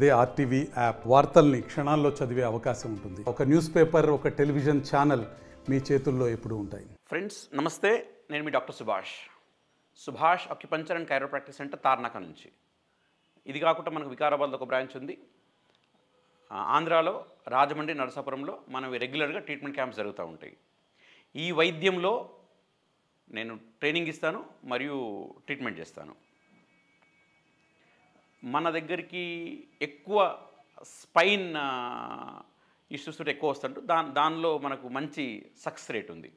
అదే RTV app వార్తల్ని క్షణాల్లో చదివే అవకాశం ఉంటుంది. ఒక న్యూస్ పేపర్, ఒక టెలివిజన్ ఛానల్ మీ చేతుల్లో ఎప్పుడూ ఉంటాయి. ఫ్రెండ్స్ నమస్తే, నేను మీ doctor Subhash acupuncture and chiropractic centre Tarnaka నుంచి. ఇది కాకుండా మనకు వికారాబాద్లో ఒక బ్రాంచ్ ఉంది. ఆంధ్రాలో రాజమండ్రి, నరసాపురంలో మనవి రెగ్యులర్గా ట్రీట్మెంట్ క్యాంప్స్ జరుగుతూ ఉంటాయి. ఈ వైద్యంలో నేను ట్రైనింగ్ ఇస్తాను మరియు ట్రీట్మెంట్ చేస్తాను. మన దగ్గరికి ఎక్కువ స్పైన్ ఇష్యూస్ ఎక్కువ వస్తుంటే దానిలో మనకు మంచి సక్సెస్ రేట్ ఉంది.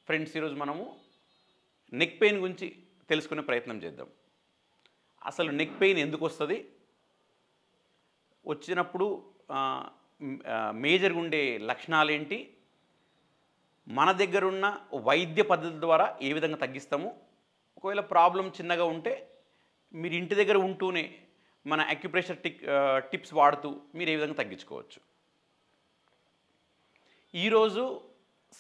ఫ్రెండ్స్, ఈరోజు మనము నెక్ పెయిన్ గురించి తెలుసుకునే ప్రయత్నం చేద్దాం. అసలు నెక్ పెయిన్ ఎందుకు వస్తుంది, వచ్చినప్పుడు మేజర్గా ఉండే లక్షణాలు ఏంటి, మన దగ్గర ఉన్న వైద్య పద్ధతుల ద్వారా ఏ విధంగా తగ్గిస్తాము, ఒకవేళ ప్రాబ్లం చిన్నగా ఉంటే మీరు ఇంటి దగ్గర ఉంటూనే మన అక్యుప్రెషర్ టిప్స్ వాడుతూ మీరు ఏ విధంగా తగ్గించుకోవచ్చు. ఈరోజు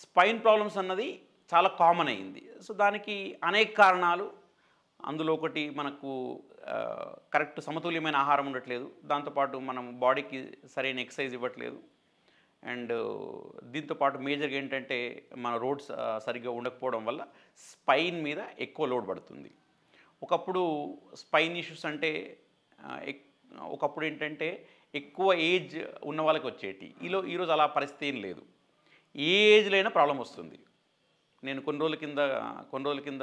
స్పైన్ ప్రాబ్లమ్స్ అన్నది చాలా కామన్ అయింది. సో దానికి అనేక కారణాలు. అందులో ఒకటి మనకు కరెక్ట్ సమతుల్యమైన ఆహారం ఉండట్లేదు, దాంతోపాటు మనం బాడీకి సరైన ఎక్సర్సైజ్ ఇవ్వట్లేదు, అండ్ దీంతోపాటు మేజర్గా ఏంటంటే మన రోడ్స్ సరిగ్గా ఉండకపోవడం వల్ల స్పైన్ మీద ఎక్కువ లోడ్ పడుతుంది. ఒకప్పుడు స్పైన్ ఇష్యూస్ అంటే ఒకప్పుడు ఏంటంటే ఎక్కువ ఏజ్ ఉన్న వాళ్ళకి వచ్చేటి. ఈరోజు అలా పరిస్థితి ఏం లేదు. ఏ ఏజ్లో అయినా ప్రాబ్లం వస్తుంది. నేను కొన్ని రోజుల కింద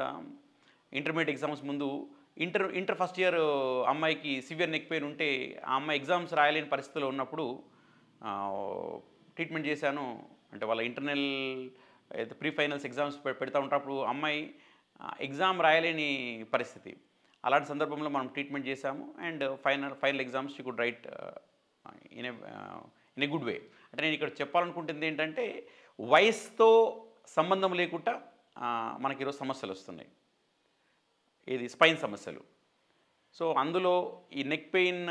ఇంటర్మీడియట్ ఎగ్జామ్స్ ముందు ఇంటర్ ఫస్ట్ ఇయర్ అమ్మాయికి సివియర్ నెక్ పెయిన్ ఉంటే ఆ అమ్మాయి ఎగ్జామ్స్ రాయలేని పరిస్థితిలో ఉన్నప్పుడు ట్రీట్మెంట్ చేశాను. అంటే వాళ్ళ ఇంటర్నల్ ప్రీ ఫైనల్స్ ఎగ్జామ్స్ పెడతా ఉంటారు. అమ్మాయి ఎగ్జామ్ రాయలేని పరిస్థితి. అలాంటి సందర్భంలో మనం ట్రీట్మెంట్ చేశాము and final exams she could right in a good way. అంటే నేను ఇక్కడ చెప్పాలనుకుంటుంది ఏంటంటే వయసుతో సంబంధం లేకుండా మనకి ఈరోజు సమస్యలు వస్తున్నాయి, ఇది స్పైన్ సమస్యలు. సో అందులో ఈ నెక్ పెయిన్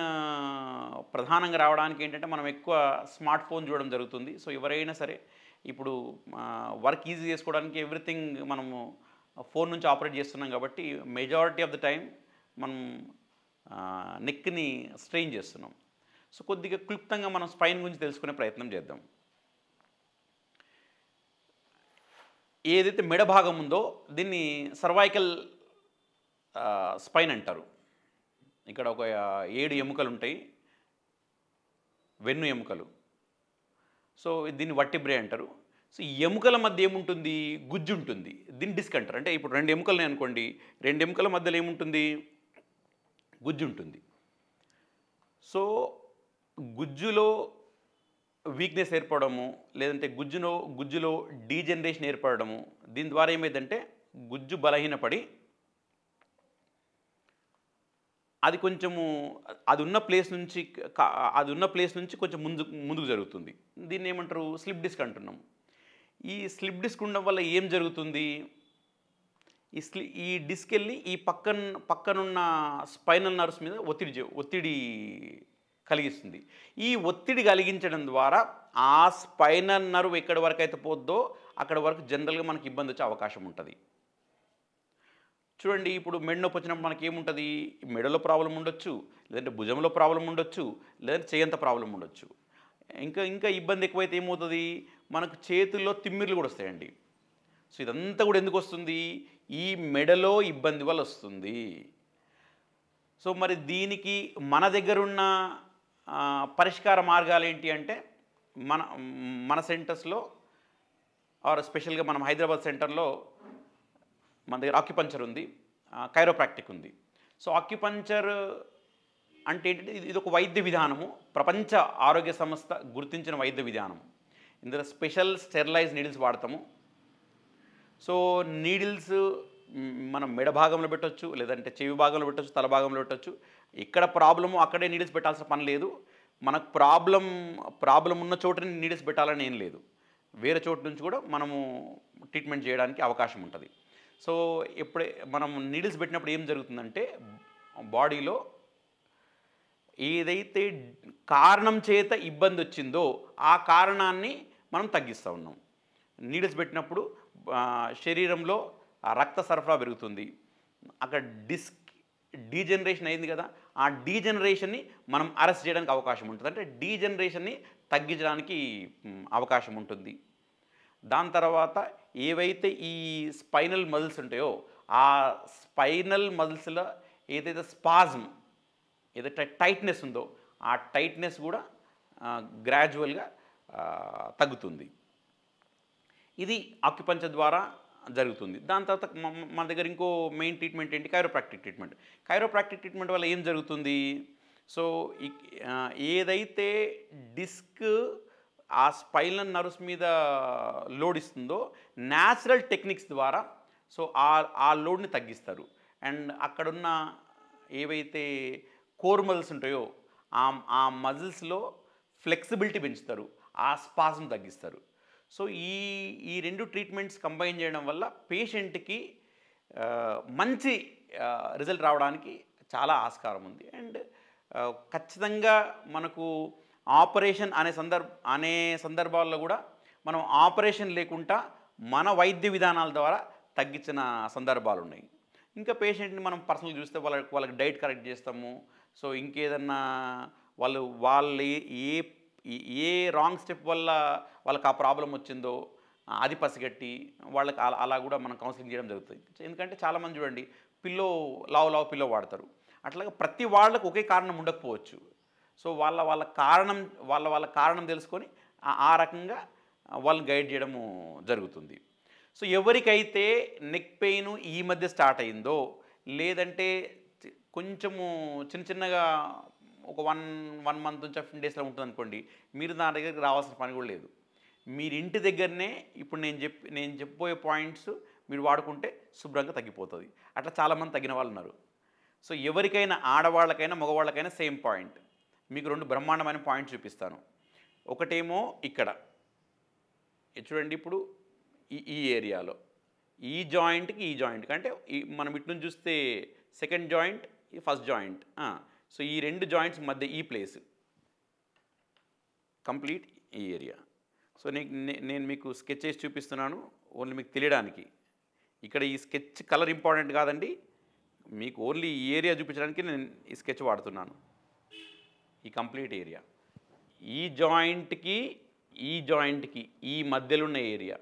ప్రధానంగా రావడానికి ఏంటంటే మనం ఎక్కువ స్మార్ట్ ఫోన్ చూడడం జరుగుతుంది. సో ఎవరైనా సరే ఇప్పుడు వర్క్ ఈజీ చేసుకోవడానికి ఎవ్రీథింగ్ మనము ఫోన్ నుంచి ఆపరేట్ చేస్తున్నాం కాబట్టి మెజారిటీ ఆఫ్ ద టైం మనం నెక్ని స్ట్రెయిన్ చేస్తున్నాం. సో కొద్దిగా క్లుప్తంగా మనం స్పైన్ గురించి తెలుసుకునే ప్రయత్నం చేద్దాం. ఏదైతే మెడ భాగం ఉందో దీన్ని సర్వైకల్ స్పైన్ అంటారు. ఇక్కడ ఒక 7 ఎముకలు ఉంటాయి, వెన్ను ఎముకలు. సో దీన్ని వర్టిబ్రే అంటారు. సో ఈ ఎముకల మధ్య ఏముంటుంది, గుజ్జు ఉంటుంది, దీన్ని డిస్క్ అంటారు. అంటే ఇప్పుడు 2 ఎముకలని అనుకోండి, 2 ఎముకల మధ్యలో ఏముంటుంది, గుజ్జు ఉంటుంది. సో గుజ్జులో వీక్నెస్ ఏర్పడము, లేదంటే గుజ్జులో డీజనరేషన్ ఏర్పడము, దీని ద్వారా ఏమైందంటే గుజ్జు బలహీనపడి అది కొంచెము అది ఉన్న ప్లేస్ నుంచి కొంచెం ముందుకు జరుగుతుంది. దీన్ని ఏమంటారు, స్లిప్ డిస్క్ అంటున్నాం. ఈ స్లిప్ డిస్క్ ఉండడం వల్ల ఏం జరుగుతుంది, ఈ డిస్క్ వెళ్ళి ఈ పక్కనున్న స్పైనల్ నర్వ్స్ మీద ఒత్తిడి కలిగిస్తుంది. ఈ ఒత్తిడి కలిగించడం ద్వారా ఆ స్పైనల్ నర్వ్ ఎక్కడి వరకు అయితే పోద్దో అక్కడ వరకు జనరల్గా మనకి ఇబ్బంది వచ్చే అవకాశం ఉంటుంది. చూడండి, ఇప్పుడు మెడ నొప్పి వచ్చినప్పుడు మనకి ఏముంటుంది, మెడలో ప్రాబ్లం ఉండొచ్చు, లేదంటే భుజంలో ప్రాబ్లం ఉండొచ్చు, లేదంటే చేయంత ప్రాబ్లం ఉండొచ్చు. ఇంకా ఇబ్బంది ఎక్కువైతే ఏమవుతుంది, మనకు చేతుల్లో తిమ్మిర్లు కూడా వస్తాయండి. సో ఇదంతా కూడా ఎందుకు వస్తుంది, ఈ మెడలో ఇబ్బంది వల్ల వస్తుంది. సో మరి దీనికి మన దగ్గరున్న పరిష్కార మార్గాలు ఏంటి అంటే మన సెంటర్స్లో ఆర్ స్పెషల్గా మనం హైదరాబాద్ సెంటర్లో మన దగ్గర ఆక్యుపంచర్ ఉంది, కైరోప్రాక్టిక్ ఉంది. సో ఆక్యుపంచర్ అంటే ఏంటంటే ఇది ఒక వైద్య విధానము, ప్రపంచ ఆరోగ్య సంస్థ గుర్తించిన వైద్య విధానం. ఇందులో స్పెషల్ స్టెరిలైజ్ నీడిల్స్ వాడతాము. సో నీడిల్స్ మనం మెడ భాగంలో పెట్టవచ్చు, లేదంటే చెవి భాగంలో పెట్టవచ్చు, తల భాగంలో పెట్టవచ్చు. ఎక్కడ ప్రాబ్లమో అక్కడే నీడిల్స్ పెట్టాల్సిన పని లేదు. మనకు ప్రాబ్లం ఉన్న చోటని నీడిల్స్ పెట్టాలని ఏం లేదు, వేరే చోటు నుంచి కూడా మనము ట్రీట్మెంట్ చేయడానికి అవకాశం ఉంటుంది. సో ఎప్పుడే మనం నీడిల్స్ పెట్టినప్పుడు ఏం జరుగుతుందంటే బాడీలో ఏదైతే కారణం చేత ఇబ్బంది వచ్చిందో ఆ కారణాన్ని మనం తగ్గిస్తూ ఉన్నాం. నీడిల్స్ పెట్టినప్పుడు శరీరంలో రక్త సరఫరా పెరుగుతుంది, అక్కడ డీజనరేషన్ అయింది కదా, ఆ డీజనరేషన్ని మనం అరెస్ట్ చేయడానికి అవకాశం ఉంటుంది, అంటే డీజనరేషన్ని తగ్గించడానికి అవకాశం ఉంటుంది. దాని తర్వాత ఏవైతే ఈ స్పైనల్ మజిల్స్ ఉంటాయో ఆ స్పైనల్ మజిల్స్లో ఏదైతే స్పాజ్మ్, ఏదైతే టైట్నెస్ ఉందో ఆ టైట్నెస్ కూడా గ్రాడ్యువల్గా తగ్గుతుంది. ఇది ఆక్యుపంచర్ ద్వారా జరుగుతుంది. దాని తర్వాత మన దగ్గర ఇంకో మెయిన్ ట్రీట్మెంట్ ఏంటి, కైరోప్రాక్టిక్ ట్రీట్మెంట్. కైరోప్రాక్టిక్ ట్రీట్మెంట్ వల్ల ఏం జరుగుతుంది, సో ఏదైతే డిస్క్ ఆ స్పైనల్ నర్వ్స్ మీద లోడ్ ఇస్తుందో న్యాచురల్ టెక్నిక్స్ ద్వారా సో ఆ లోడ్ని తగ్గిస్తారు. అండ్ అక్కడున్న ఏవైతే కోర్ మజిల్స్ ఉంటాయో ఆ మజిల్స్లో ఫ్లెక్సిబిలిటీ పెంచుతారు, ఆ స్పాజ్మ్ తగ్గిస్తారు. సో ఈ రెండు ట్రీట్మెంట్స్ కంబైన్ చేయడం వల్ల పేషెంట్కి మంచి రిజల్ట్ రావడానికి చాలా ఆస్కారం ఉంది. అండ్ ఖచ్చితంగా మనకు ఆపరేషన్ అనే సందర్భాల్లో కూడా మనం ఆపరేషన్ లేకుండా మన వైద్య విధానాల ద్వారా తగ్గించిన సందర్భాలు ఉన్నాయి. ఇంకా పేషెంట్ని మనం పర్సనల్గా చూస్తే వాళ్ళకి డైట్ కరెక్ట్ చేస్తాము. సో ఇంకేదన్నా వాళ్ళు ఏ రాంగ్ స్టెప్ వల్ల వాళ్ళకి ఆ ప్రాబ్లం వచ్చిందో అది పసిగట్టి వాళ్ళకి అలా కూడా మనం కౌన్సిలింగ్ చేయడం జరుగుతుంది. ఎందుకంటే చాలామంది చూడండి లావు పిల్లో వాడతారు. అట్లాగే ప్రతి వాళ్ళకు ఒకే కారణం ఉండకపోవచ్చు. సో వాళ్ళ కారణం తెలుసుకొని ఆ రకంగా వాళ్ళని గైడ్ చేయడము జరుగుతుంది. సో ఎవరికైతే నెక్ పెయిన్ ఈ మధ్య స్టార్ట్ అయిందో, లేదంటే కొంచెము చిన్నగా ఒక 1 మంత్ నుంచి 15 డేస్లో ఉంటుంది అనుకోండి, మీరు నా దగ్గరికి రావాల్సిన పని కూడా లేదు. మీరు ఇంటి దగ్గరనే ఇప్పుడు నేను చెప్పబోయే పాయింట్స్ మీరు వాడుకుంటే శుభ్రంగా తగ్గిపోతుంది. అట్లా చాలామంది తగ్గిన వాళ్ళు ఉన్నారు. సో ఎవరికైనా ఆడవాళ్ళకైనా మగవాళ్ళకైనా సేమ్ పాయింట్. మీకు 2 బ్రహ్మాండమైన పాయింట్స్ చూపిస్తాను. ఒకటేమో ఇక్కడ చూడండి, ఇప్పుడు ఈ ఏరియాలో ఈ జాయింట్కి ఈ జాయింట్కి, అంటే మనం ఇటు నుంచి చూస్తే సెకండ్ జాయింట్, ఈ ఫస్ట్ జాయింట్. సో ఈ 2 జాయింట్స్ మధ్య ఈ ప్లేస్ కంప్లీట్ ఈ ఏరియా. సో నేను మీకు స్కెచ్ చేసి చూపిస్తున్నాను ఓన్లీ మీకు తెలియడానికి. ఇక్కడ ఈ స్కెచ్ కలర్ ఇంపార్టెంట్ కాదండి, మీకు ఓన్లీ ఈ ఏరియా చూపించడానికి నేను ఈ స్కెచ్ వాడుతున్నాను. ఈ కంప్లీట్ ఏరియా ఈ జాయింట్కి ఈ మధ్యలో ఉన్న ఏరియా.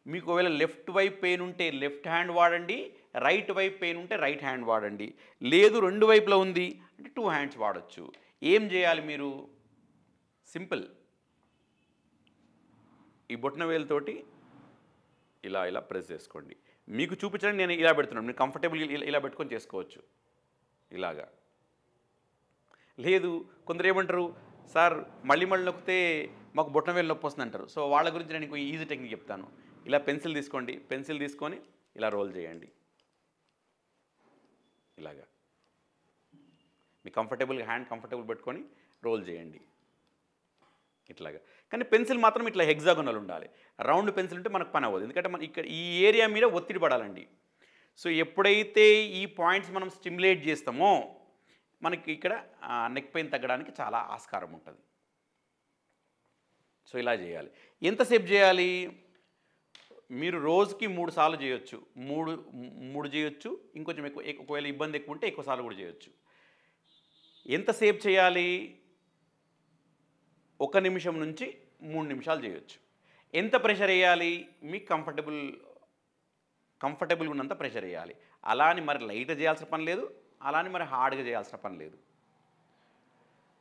మీకు ఒకవేళ లెఫ్ట్ వైపు పెయిన్ ఉంటే లెఫ్ట్ హ్యాండ్ వాడండి, రైట్ వైపు పెయిన్ ఉంటే రైట్ హ్యాండ్ వాడండి. లేదు 2 వైపులో ఉంది అంటే 2 హ్యాండ్స్ వాడచ్చు. ఏం చేయాలి మీరు, సింపుల్, ఈ బొట్టన వేలుతోటి ఇలా ప్రెస్ చేసుకోండి. మీకు చూపించడానికి నేను ఇలా పెడుతున్నాను, మీరు కంఫర్టబుల్ ఇలా పెట్టుకొని చేసుకోవచ్చు ఇలాగా. లేదు కొందరు ఏమంటారు, సార్ మళ్ళీ నొక్కితే మాకు బొట్టన వేలు నొప్పి వస్తుంది అంటారు. సో వాళ్ళ గురించి నేను ఇంకో ఈజీ టెక్నిక్ చెప్తాను. ఇలా పెన్సిల్ తీసుకోండి, పెన్సిల్ తీసుకొని ఇలా రోల్ చేయండి ఇలాగా. మీ హ్యాండ్ కంఫర్టబుల్ పెట్టుకొని రోల్ చేయండి ఇట్లాగా. కానీ పెన్సిల్ మాత్రం ఇట్లా హెగ్జాగోనల్ ఉండాలి. రౌండ్ పెన్సిల్ ఉంటే మనకు పని అవ్వదు, ఎందుకంటే మన ఇక్కడ ఈ ఏరియా మీద ఒత్తిడి పడాలండి. సో ఎప్పుడైతే ఈ పాయింట్స్ మనం స్టిమ్యులేట్ చేస్తామో మనకి ఇక్కడ నెక్ పెయిన్ తగ్గడానికి చాలా ఆస్కారం ఉంటుంది. సో ఇలా చేయాలి. ఎంతసేపు చేయాలి, మీరు రోజుకి 3 సార్లు చేయొచ్చు, 3 చేయొచ్చు, ఇంకొంచెం ఎక్కువ, ఒకవేళ ఇబ్బంది ఎక్కువ ఉంటే ఎక్కువ సార్లు కూడా చేయొచ్చు. ఎంతసేపు చేయాలి, 1 నిమిషం నుంచి 3 నిమిషాలు చేయొచ్చు. ఎంత ప్రెషర్ వేయాలి, మీకు కంఫర్టబుల్గా ఉన్నంత ప్రెషర్ వేయాలి. అలా అని మరి లైట్గా చేయాల్సిన పని లేదు, అలా అని మరి హార్డ్గా చేయాల్సిన పని లేదు.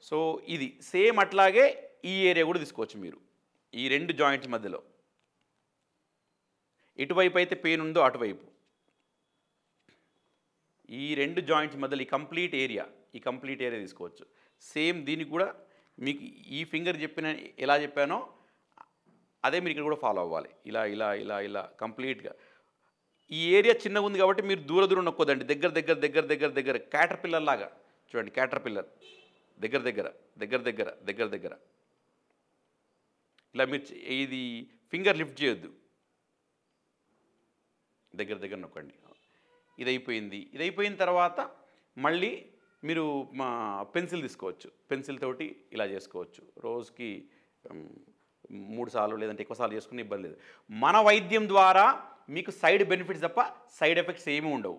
సో ఇది సేమ్ అట్లాగే ఈ ఏరియా కూడా తీసుకోవచ్చు మీరు. ఈ 2 జాయింట్స్ మధ్యలో ఇటువైపు అయితే పెయిన్ ఉందో అటువైపు, ఈ 2 జాయింట్స్ మధ్యలో ఈ కంప్లీట్ ఏరియా తీసుకోవచ్చు. సేమ్ దీనికి కూడా మీకు ఈ ఫింగర్ ఎలా చెప్పానో అదే మీరు ఇక్కడ కూడా ఫాలో అవ్వాలి. ఇలా కంప్లీట్గా. ఈ ఏరియా చిన్నగా ఉంది కాబట్టి మీరు దూరం నొక్కోదండి, దగ్గర క్యాటర్ పిల్లర్ లాగా చూడండి. క్యాటర్ పిల్లర్ దగ్గర ఇలా మీరు ఇది ఫింగర్ లిఫ్ట్ చేయొద్దు, దగ్గర నొక్కండి. ఇది అయిపోయిన తర్వాత మళ్ళీ మీరు పెన్సిల్ తీసుకోవచ్చు, పెన్సిల్ తోటి ఇలా చేసుకోవచ్చు. రోజుకి 3 సార్లు లేదంటే ఎక్కువ సార్లు చేసుకునే ఇబ్బంది లేదు. మన వైద్యం ద్వారా మీకు సైడ్ బెనిఫిట్స్ తప్ప సైడ్ ఎఫెక్ట్స్ ఏమీ ఉండవు.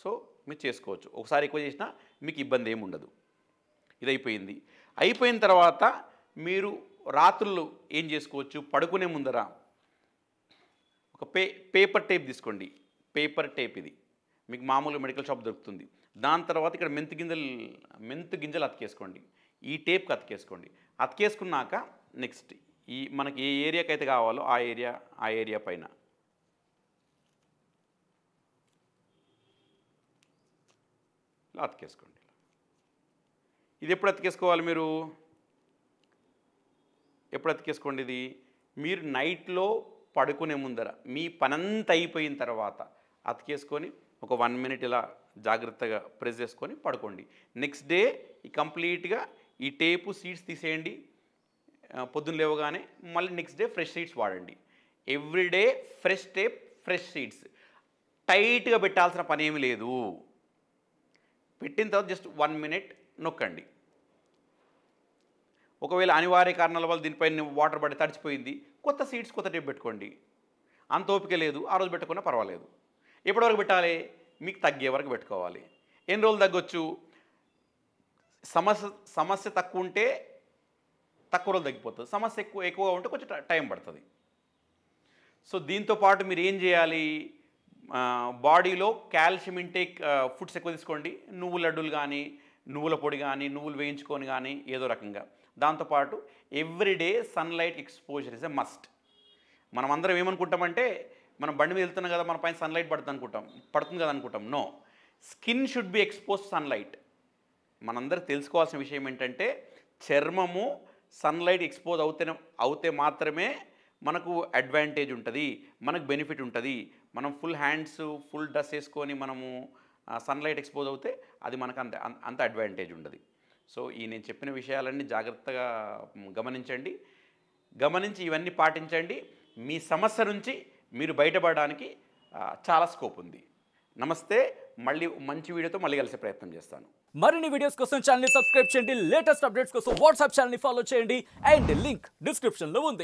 సో మీరు చేసుకోవచ్చు. ఒకసారి ఎక్కువ చేసినా మీకు ఇబ్బంది ఏమి ఉండదు. ఇది అయిపోయింది. అయిపోయిన తర్వాత మీరు రాత్రులు ఏం చేసుకోవచ్చు, పడుకునే ముందర ఒక పేపర్ టేప్ తీసుకోండి. పేపర్ టేప్ ఇది మీకు మామూలుగా మెడికల్ షాప్ దొరుకుతుంది. దాని తర్వాత ఇక్కడ మెంతు గింజలు అతికేసుకోండి. ఈ టేప్కి అతికేసుకోండి. అతికేసుకున్నాక నెక్స్ట్ ఈ మనకి ఏ ఏరియాకి అయితే కావాలో ఆ ఏరియా పైన ఇలా అతికేసుకోండి. ఇది ఎప్పుడు అతికేసుకోవాలి, మీరు ఎప్పుడు అతికేసుకోండి ఇది మీరు నైట్లో పడుకునే ముందర మీ పనంతా అయిపోయిన తర్వాత అతికేసుకొని ఒక 1 మినిట్ ఇలా జాగ్రత్తగా ప్రెస్ చేసుకొని పడుకోండి. నెక్స్ట్ డే ఈ కంప్లీట్గా ఈ టేపు సీడ్స్ తీసేయండి. పొద్దున్న లేవగానే మళ్ళీ నెక్స్ట్ డే ఫ్రెష్ సీడ్స్ వాడండి. Everyday fresh tape fresh seeds. టైట్గా పెట్టాల్సిన పని ఏమీ లేదు. పెట్టిన తర్వాత జస్ట్ 1 మినిట్ నొక్కండి. ఒకవేళ అనివార్య కారణాల వల్ల దీనిపైన వాటర్ పడి తడిచిపోయింది, కొత్త సీడ్స్ కొత్త టేప్ పెట్టుకోండి. అంత ఓపిక లేదు ఆ రోజు పెట్టుకున్నా పర్వాలేదు. ఎప్పటివరకు పెట్టాలి, మీకు తగ్గే వరకు పెట్టుకోవాలి. ఎన్ని రోజులు తగ్గొచ్చు, సమస్య తక్కువ ఉంటే తక్కువ రోజులు తగ్గిపోతుంది. సమస్య ఎక్కువగా ఉంటే కొంచెం టైం పడుతుంది. సో దీంతో పాటు మీరు ఏం చేయాలి, బాడీలో కాల్షియం ఇంటేక్ ఫుడ్స్ ఎక్కువ తీసుకోండి. నువ్వుల లడ్డూలు కానీ, నువ్వుల పొడి కానీ, నువ్వులు వేయించుకొని కానీ ఏదో రకంగా. దాంతోపాటు everyday sunlight exposure is a must. మనం అందరం ఏమనుకుంటామంటే మనం బండి మీద వెళ్తున్నాం కదా, మన పైన సన్లైట్ పడుతుంది కదా అనుకుంటాం. No, skin should be expose sunlight. మనందరికి తెలుసుకోవాల్సిన విషయం ఏంటంటే చర్మము సన్లైట్ ఎక్స్పోజ్ అవుతే మాత్రమే మనకు అడ్వాంటేజ్ ఉంటుంది, మనకు బెనిఫిట్ ఉంటుంది. మనం ఫుల్ హ్యాండ్స్ ఫుల్ డ్రెస్ వేసుకొని మనము సన్లైట్ ఎక్స్పోజ్ అవుతే అది మనకు అంత అడ్వాంటేజ్ ఉండదు. సో నేను చెప్పిన విషయాలన్నీ జాగ్రత్తగా గమనించి ఇవన్నీ పాటించండి. మీ సమస్య నుంచి మీరు బయటపడడానికి చాలా స్కోప్ ఉంది. నమస్తే. మళ్ళీ మంచి వీడియోతో మళ్ళీ కలిసే ప్రయత్నం చేస్తాను. మరిన్ని వీడియోస్ కోసం ఛానల్ ని సబ్స్క్రైబ్ చేయండి. లేటెస్ట్ అప్డేట్స్ కోసం వాట్సాప్ ఛానల్ ని ఫాలో చేయండి. అండ్ లింక్ డిస్క్రిప్షన్ లో ఉంది.